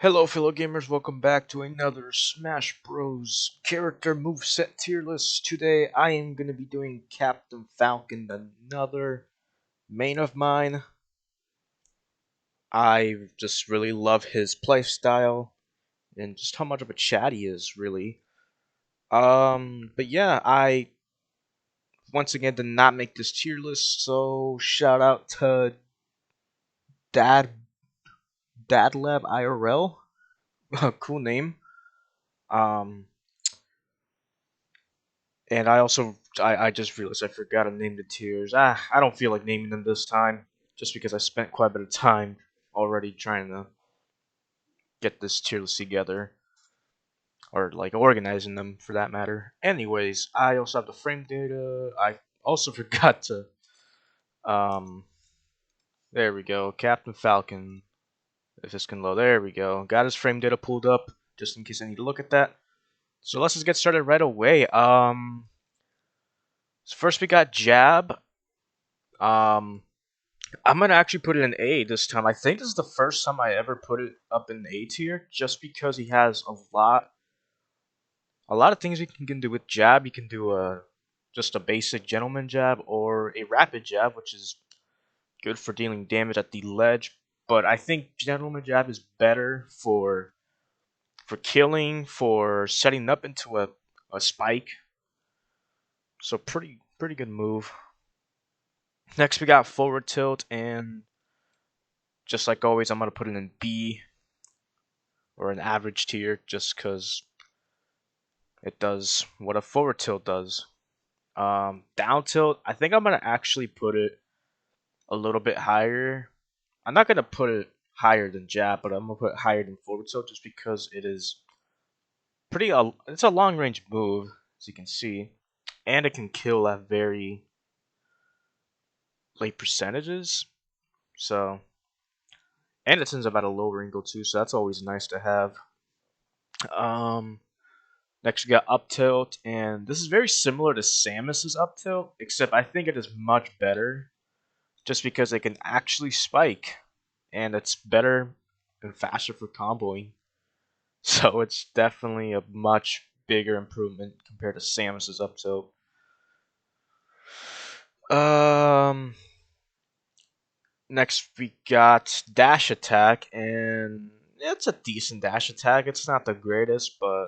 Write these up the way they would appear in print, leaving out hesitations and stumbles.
Hello, fellow gamers. Welcome back to another Smash Bros. Character Moveset tier list. Today, I am going to be doing Captain Falcon, another main of mine. I just really love his playstyle and just how much of a chat he is, really. But yeah, I once again did not make this tier list, so shout out to Dad Dadlab IRL. Cool name. Um, And I just realized I forgot to name the tiers. I don't feel like naming them this time, just because I spent quite a bit of time already trying to get this tier list together, or like organizing them for that matter. Anyways, I also have the frame data. I also forgot to um. There we go, Captain Falcon. If this can load, there we go. Got his frame data pulled up, just in case I need to look at that. So let's just get started right away. So first we got Jab. Um, I'm gonna actually put it in A this time. I think this is the first time I ever put it up in A tier, just because he has a lot of things we can do with jab. You can do just a basic gentleman jab or a rapid jab, which is good for dealing damage at the ledge. But I think gentleman jab is better for killing, for setting up into a spike. So pretty good move. Next we got forward tilt, and just like always, I'm gonna put it in B or an average tier, just because it does what a forward tilt does. Down tilt, I think I'm gonna actually put it a little bit higher. I'm not gonna put it higher than jab, but I'm gonna put it higher than forward tilt just because it is it's a long range move, as you can see, and it can kill at very late percentages. So, and it sends about a lower angle too, so that's always nice to have. Um, Next, we got up tilt, and this is very similar to Samus's up tilt, except I think it is much better, just because it can actually spike, and it's better and faster for comboing. So it's definitely a much bigger improvement compared to Samus's up tilt. Um, Next we got dash attack, and it's a decent dash attack. It's not the greatest, but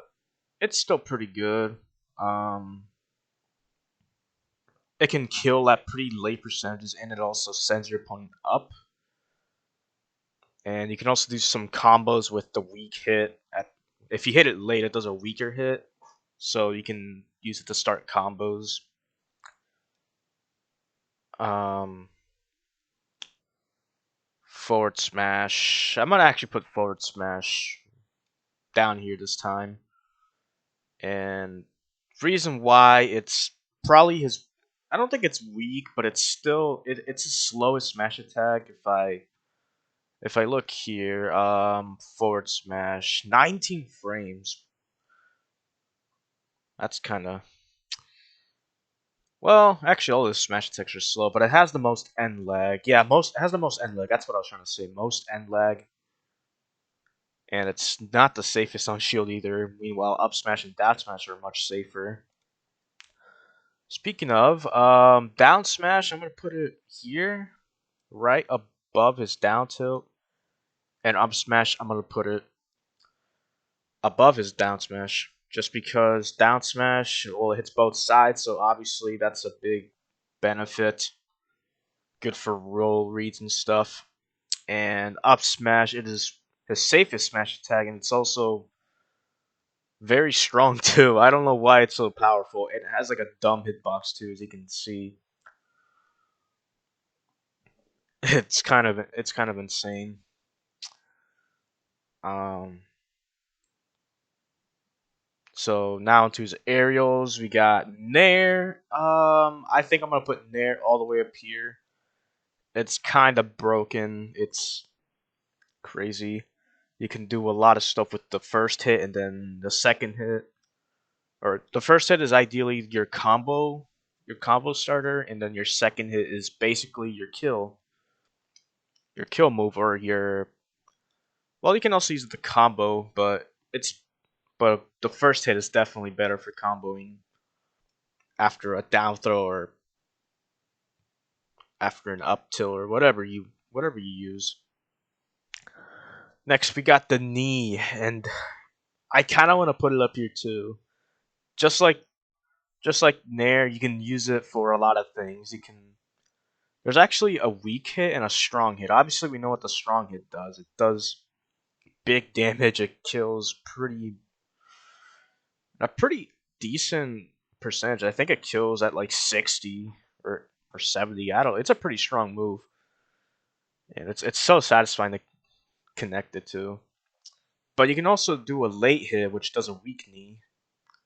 it's still pretty good. Um, It can kill at pretty late percentages, and it also sends your opponent up. And you can also do some combos with the weak hit. If you hit it late, it does a weaker hit, so you can use it to start combos. Um, Forward smash. I'm gonna actually put forward smash down here this time, and reason why it's probably his. I don't think it's weak, but it's his slowest smash attack. If I look here, forward smash, 19 frames. That's kind of well. Actually, all the smash attacks are slow, but it has the most end lag. Yeah, most it has the most end lag. That's what I was trying to say. Most end lag, and it's not the safest on shield either. Meanwhile, up smash and down smash are much safer. Speaking of, down smash, I'm gonna put it here, right above his down tilt, and up smash, I'm gonna put it above his down smash, just because down smash, well, it hits both sides, so obviously that's a big benefit. Good for roll reads and stuff. And up smash, it is his safest smash attack, and it's also very strong too. I don't know why it's so powerful. It has like a dumb hitbox too, as you can see. It's kind of insane. Um, So now into his aerials, we got Nair. I think I'm gonna put Nair all the way up here. It's kind of broken. It's crazy. You can do a lot of stuff with the first hit and then the second hit. Or the first hit is ideally your combo starter, and then your second hit is basically your kill move or Well, you can also use the combo, but the first hit is definitely better for comboing after a down throw or after an up tilt or whatever you use. Next, we got the knee, and I kind of want to put it up here too. Just like just like Nair, you can use it for a lot of things. You can There's actually a weak hit and a strong hit. Obviously, we know what the strong hit does. It does big damage. It kills a pretty decent percentage. I think it kills at like 60 or 70. I don't. It's a pretty strong move, and it's so satisfying to connect it to. But you can also do a late hit, which does a weak knee,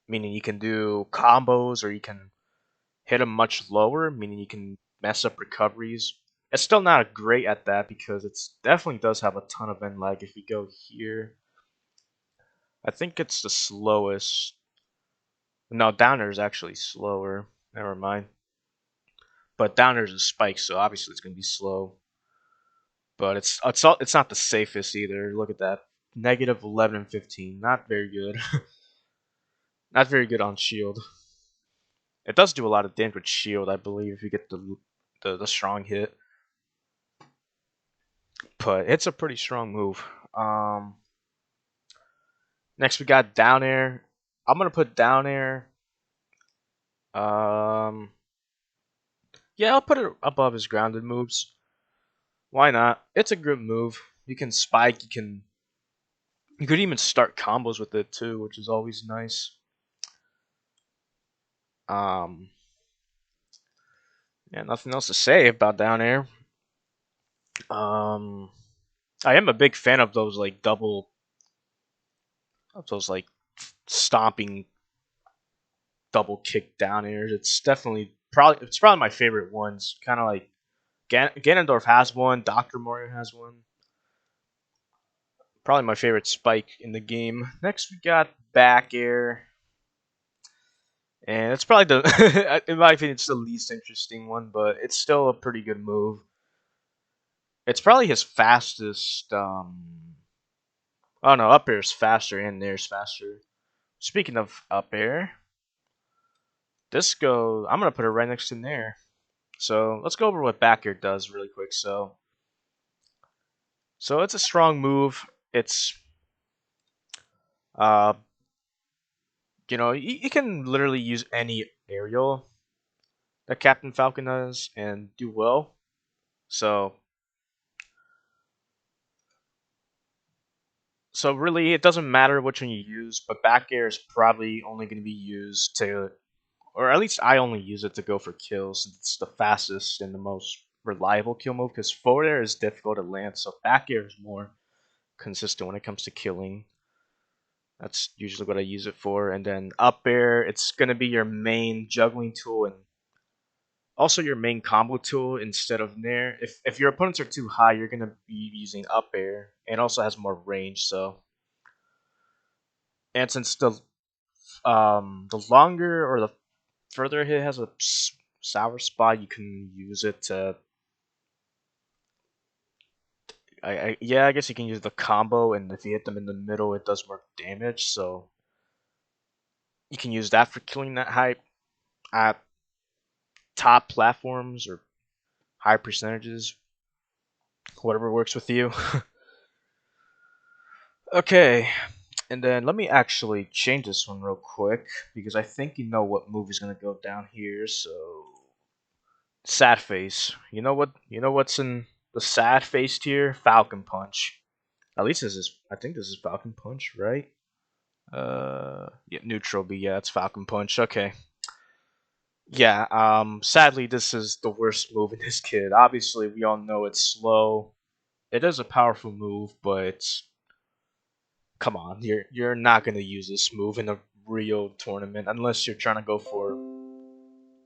meaning you can do combos or you can hit them much lower, meaning you can mess up recoveries. It's still not great at that because it definitely does have a ton of end lag. If we go here, I think it's the slowest. No, downer is actually slower. Never mind. But downer is a spike, so obviously it's gonna be slow. But it's not the safest either. Look at that, -11 and 15. Not very good. Not very good on shield. It does do a lot of damage with shield, I believe, if you get the strong hit. But it's a pretty strong move. Next we got down air. I'm gonna put down air. Um, yeah, I'll put it above his grounded moves. Why not? It's a good move. You can spike. You could even start combos with it too, which is always nice. Um, yeah, nothing else to say about down air. Um, I am a big fan of those like stomping double kick down airs. It's probably my favorite ones. Kind of like Ganondorf has one, Doctor Mario has one. Probably my favorite spike in the game. Next we got back air, and it's probably the in my opinion it's the least interesting one, but it's still a pretty good move. It's probably his fastest. Oh no, up air is faster and there's faster. Speaking of up air, I'm gonna put it right next to Nair. So let's go over what back air does really quick. So it's a strong move. It's uh you can literally use any aerial that Captain Falcon does and do well. So so really it doesn't matter which one you use, but back air is probably only going to be used to, or at least I only use it to go for kills. It's the fastest and the most reliable kill move because forward air is difficult to land, so back air is more consistent when it comes to killing. That's usually what I use it for. And then up air, it's going to be your main juggling tool and also your main combo tool instead of nair. If your opponents are too high, you're going to be using up air and also has more range. So, and since the longer or the further a hit has a sour spot, you can use it to. Yeah, I guess you can use the combo, and if you hit them in the middle, it does more damage. So you can use that for killing that hype at top platforms or high percentages, whatever works with you. Okay, and then let me actually change this one real quick because I think you know what move is gonna go down here. So sad face. You know what's in the sad face tier? Falcon punch. At least this is. I think this is Falcon punch, right? Yeah, neutral B. Yeah, it's Falcon punch. Okay. Yeah. Sadly, this is the worst move in this kit. Obviously, we all know it's slow. It is a powerful move, but come on, you're not gonna use this move in a real tournament unless you're trying to go for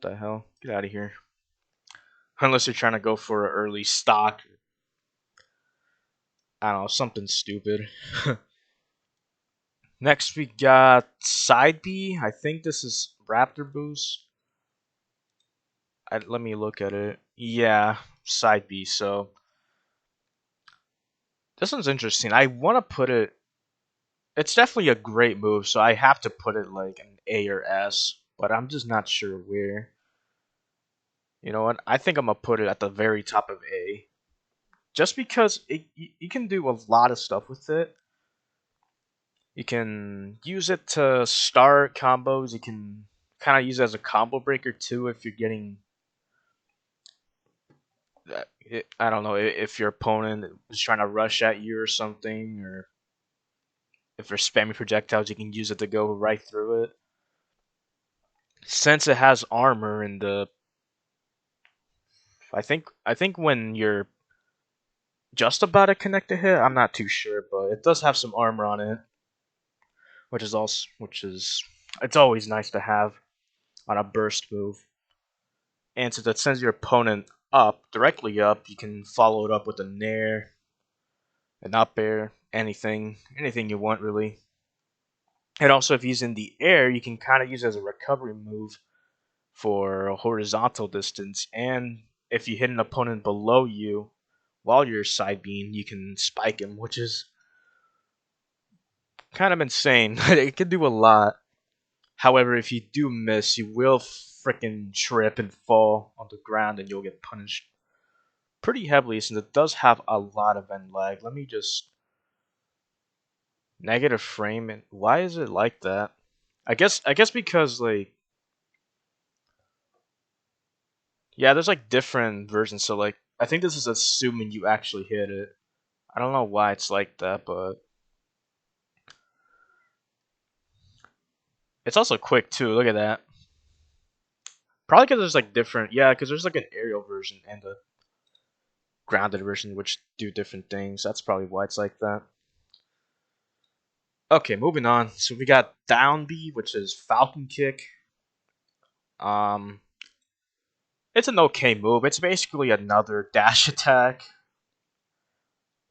the hell. Get out of here. Unless you're trying to go for an early stock. I don't know, something stupid. Next we got side B. I think this is Raptor boost. Let me look at it. Yeah, side B. So This one's interesting. I want to put it. It's definitely a great move, so I have to put it like an A or S, but I'm just not sure where. You know what? I think I'm gonna put it at the very top of A, just because you can do a lot of stuff with it. You can use it to start combos. You can kind of use it as a combo breaker too if you're getting. I don't know if your opponent is trying to rush at you or something, or if they're spamming projectiles, you can use it to go right through it. Since it has armor and the, I think when you're just about to connect a hit, I'm not too sure, but it does have some armor on it, which is it's always nice to have on a burst move. And since it sends your opponent up directly up, you can follow it up with a nair, an up air, anything you want really. And also, if he's in the air, you can kind of use it as a recovery move for a horizontal distance. And if you hit an opponent below you while you're side beam, you can spike him, which is kind of insane. It can do a lot. However, if you do miss, you will freaking trip and fall on the ground, and you'll get punished pretty heavily since it does have a lot of end lag. Let me just negative frame it. Why is it like that? I guess because like yeah, there's like different versions. So like I think this is assuming you actually hit it. I don't know why it's like that, but it's also quick too. Look at that. Probably because there's like different. Yeah, because there's like an aerial version and a grounded version which do different things. That's probably why it's like that. Okay, moving on. So we got down B, which is Falcon kick. Um, it's an okay move. It's basically another dash attack,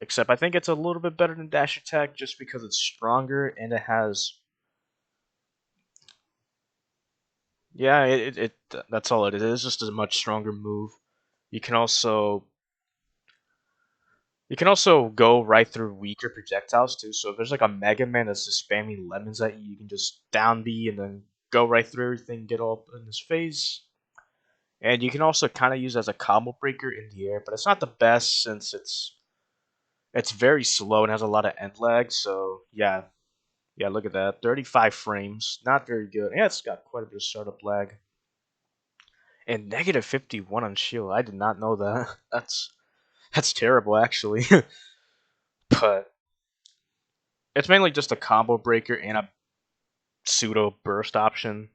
except I think it's a little bit better than dash attack just because it's stronger and it has. Yeah, that's all it is. It's just a much stronger move. You can also you can also go right through weaker projectiles too. So if there's like a Mega Man that's just spamming lemons at you, you can just down B and then go right through everything, get all up in his face. And you can also kind of use it as a combo breaker in the air, but it's not the best since it's very slow and has a lot of end lag. So yeah, yeah, look at that, 35 frames, not very good. Yeah, it's got quite a bit of startup lag and negative 51 on shield. I did not know that. That's terrible actually, but it's mainly just a combo breaker and a pseudo burst option.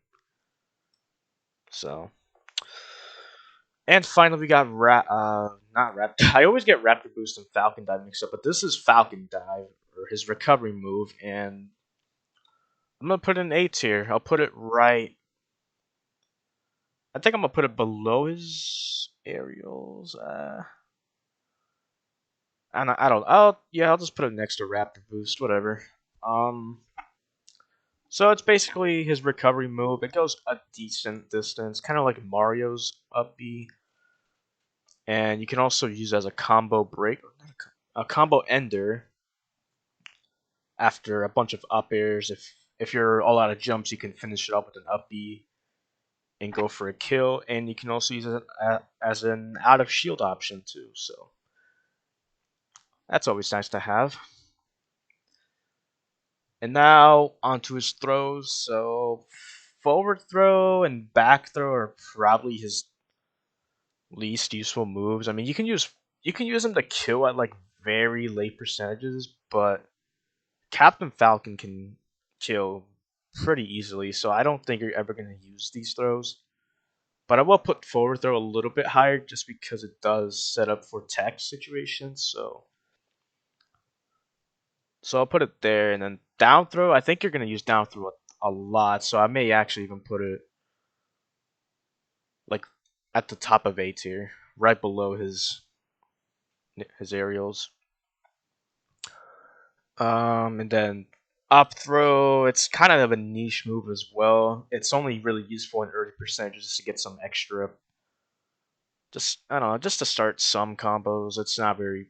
So and finally we got not Rap. I always get Raptor Boost and Falcon Dive mixed up, but this is Falcon Dive or his recovery move, and I'm gonna put an A tier. I'll put it right. I think I'm gonna put it below his aerials. And I don't. I'll just put it next to Raptor Boost. Whatever. Um. So it's basically his recovery move. It goes a decent distance, kind of like Mario's up B, and you can also use it as a combo break, a combo ender after a bunch of up airs. If you're all out of jumps, you can finish it up with an up B and go for a kill. And you can also use it as an out of shield option too. So that's always nice to have. And now onto his throws. So forward throw and back throw are probably his least useful moves. I mean, you can use them to kill at like very late percentages, but Captain Falcon can kill pretty easily. So I don't think you're ever going to use these throws. But I will put forward throw a little bit higher just because it does set up for tech situations. So I'll put it there, and then down throw. I think you're gonna use down throw a lot, so I may actually even put it like at the top of A tier, right below his aerials. And then up throw. It's kind of a niche move as well. It's only really useful in early percentages just to get some extra. Just I don't know, just to start some combos. It's not very.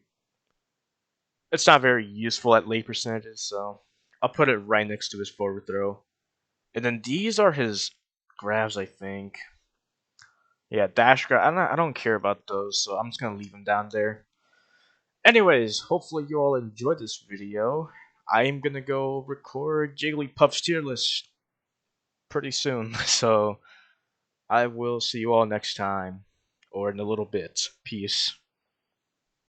It's not very useful at late percentages, so I'll put it right next to his forward throw. And then these are his grabs, I think. Yeah, dash grab. I don't care about those, so I'm just gonna leave them down there. Anyways, hopefully you all enjoyed this video. I'm gonna go record Jigglypuff's tier list pretty soon, so I will see you all next time, or in a little bit. Peace.